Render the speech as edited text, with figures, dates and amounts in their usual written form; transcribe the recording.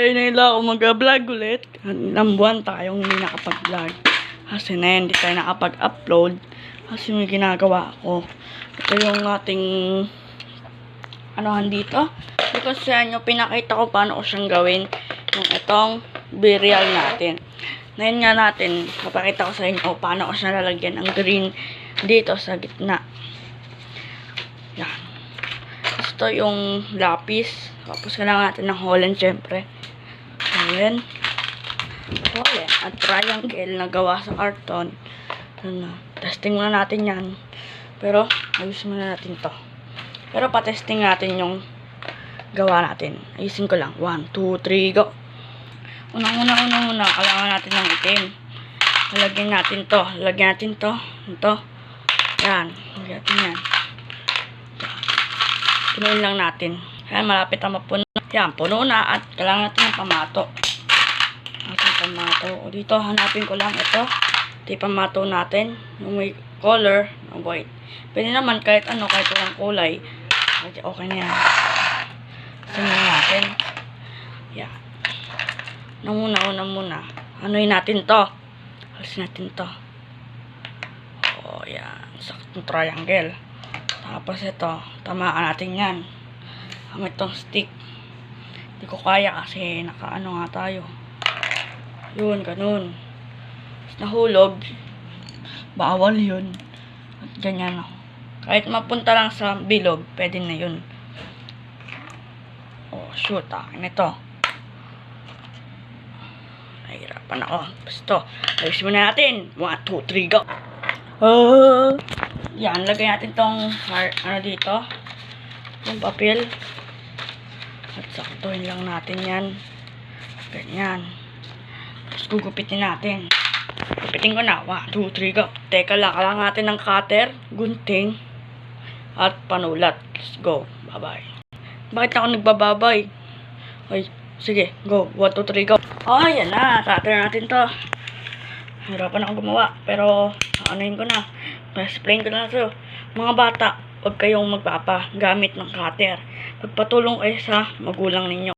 Ngayon na nila ako mag-vlog ulit. Ilang buwan tayong hindi nakapag-vlog. Kasi na hindi tayo nakapag-upload. Kasi may ginagawa ako. Ito yung ating anohan dito. Because sa inyo, pinakita ko paano ko siyang gawin. Yung itong burial natin. Ngayon nga natin, papakita ko sa inyo paano ko siya lalagyan ng green dito sa gitna. Yan. Ito yung lapis. Tapos kailangan natin ng Holland syempre. Ayan. Holland. At triangle na gawa sa karton. Testing muna natin yan. Pero, ayusin muna natin to. Pero patesting natin yung gawa natin. Ayusin ko lang. 1, 2, 3, go! Unang-una, kailangan natin ng itim. Lalagyan natin to. Lalagyan natin to. Ito. Yan. Lalagyan natin yan. Punuin lang natin. Kaya malapit na mapuno. Yan, puno na. At kailangan natin ng pamato. O dito, hanapin ko lang ito. Ito yung pamato natin. Yung may color na white. Pwede naman kahit ano, kahit walang kulay. Okay na yan. Tingnan natin. Yan. Una muna. Anuin natin to. Alisin natin to. O, yan. Saktong triangle. Tapos ito, tamaan natin yan. Gamit itong stick. Hindi ko kaya kasi nakaano nga tayo. Yun, ganun. Tapos nahulog. Bawal yun. At ganyan o. Kahit mapunta lang sa bilog, pwede na yun. Oh, shoot. Akin ito. Nahirapan ako. Basta. Ayusin muna natin. 1, 2, 3, go! Yan, lagay natin tong ano dito. Yung papel. At saktuhin lang natin yan. Ganyan. Tapos gugupitin natin. Gugupitin ko na. 1, 2, 3, go. Teka lang, kailangan natin ng cutter, gunting, at panulat. Let's go. Bye-bye. Bakit ako nagbababay? Okay, sige. Go. 1, 2, 3, go. Oh, yan na. Cutter natin to. Hirapan ako gumawa. Pero, anuhin ko na. Explain ko na sa'yo. Mga bata, huwag kayong magpapa gamit ng cutter. Pagpatulong kayo sa magulang ninyo.